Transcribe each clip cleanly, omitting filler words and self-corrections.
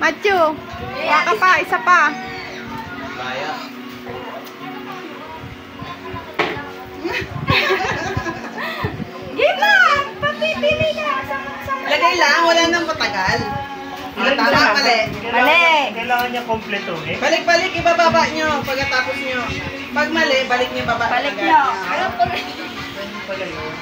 Matthew, waka pa, isa pa. Kaya. Gina! Papipili ka! Lagay lang, wala nang matagal. Tama, mali. Mali! Kailangan niya kompleto eh. Balik-balik, ibababa nyo pagkatapos nyo. Pag mali, balik nyo baba. Balik nyo. Pala yun.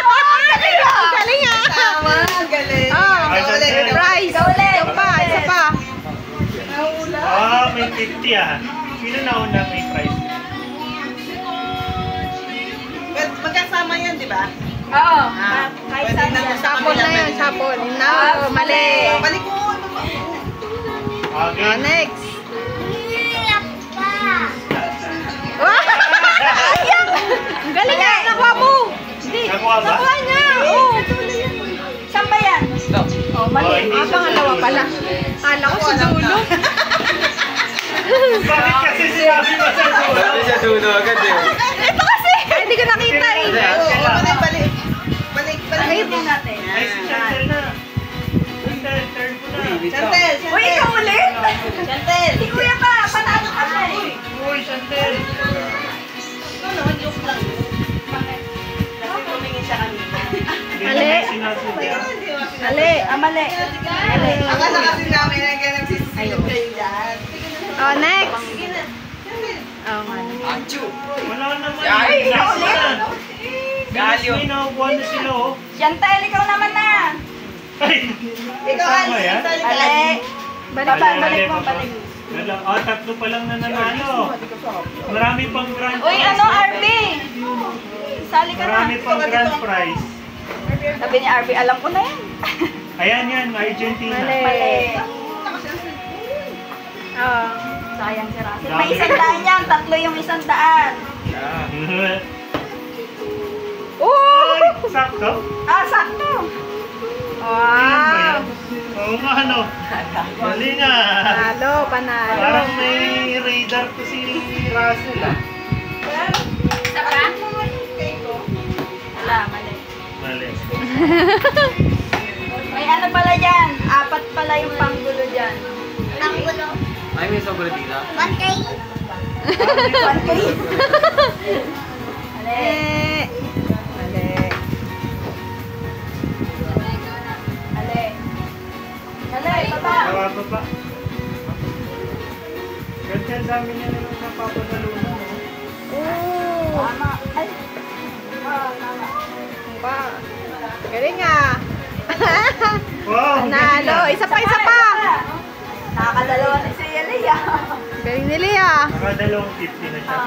Galing ah! Tama, galing. Oh, Ulit. prize! Isa pa, isa pa. Ah, may 50 ah. Sino nauna may price? Magkasama yan, di ba? Oo. Kahit saan yan. Sapon na yun, sapon. No, mali. Balik mo. Okay. Oh, next. Ayang! Ang galing nga, nakuha mo. Hindi, Nakuha ba? nakuha niya. Oo. Saan ba yan? Oh, mali. Oh, hindi Ah, sa pangalawa dulo. pala. Kala ko sa dulo. Bakit kasi sinabi mo sa dulo? Sabi siya dulo agad eh. Ito kasi. Hindi ko nakita eh. Balik. Balik. Ayun din natin. Ay, si Chantel na. Chantel, turn ko na. Chantel. Uy, ikaw ulit? Chantel. Si Kuya pa, panalo ka siya eh. Uy, Chantel. Ito naman, joke lang. Kasi tumingin siya kanina. Mali. Sinasadya. Mali. Ah, mali. Mali. Akala kasi namin na ganun sisilip kayo dyan. Oh, next. Sige na. Chantel. Oh, man. Achu! Wala naman. Ay, Next ulit. na. Galyo. May nakuha na sila oh. Chantel, ikaw naman na. Ay, Ikaw, kasama Alice. yan? Sali ka, Mali. Alice. Balik pa, balik mo, balik. Oh, tatlo pa lang na nanalo. Marami pang grand Uy, ano, RB? Sali ka na. Marami pang grand prize. Sabi ni RB, alam ko na yan. Ayan yan, Argentina. Mali. Oh, sayang si Russell. May 100 yan, tatlo yung 100. Ay, sakto. Ah, sakto. Wow. Oo nga, ano. Mali nga. Panalo, panalo. Parang may radar ko si Russell ah. Isa pa? Wala, mali. Mali. May ano pala dyan? 4 pala yung panggulo dyan. Ay, may sobrang dito. Mali. Mali. Mali. Mali, baba. Tawa pa pa. Ganyan sa amin yan yung napapanalunan. Tama. Ay. Tama. Ba. Galing ah. Wow, Panalo. Isa pa, isa pa. Nakakadalawa na si Elia. Galing ni Lia. Nakadalawang 50 na siya.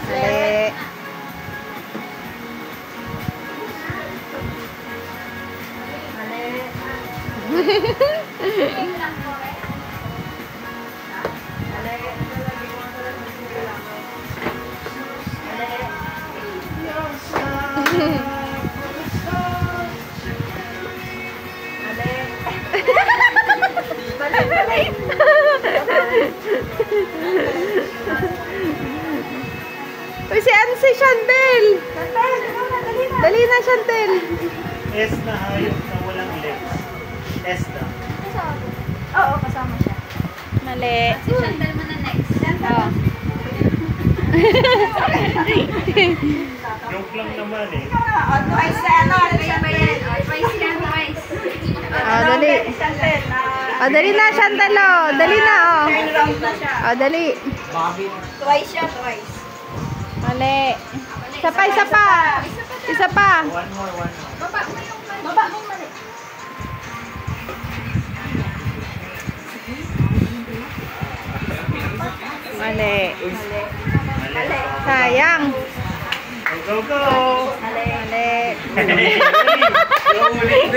Mali. Uy, si Chantel! Dali na, Chantel! S na hayop na walang legs. S na. Oo, kasama siya. Mali. Si Chantal mo na next. Oo. Joke lang naman eh. Twice na ano, Kaya ba yan? Twice yan, twice. dali. Chantal. Dali na, Chantel, oh. Dali na, oh. Turn round na siya. Dali. Twice siya, twice. Mali. Isa pa, isa pa. Isa pa. One more. Baba mo yung mali. Baba mo yung mali. Mali. Mali. Sayang. Go, go, go! Mali. Mali.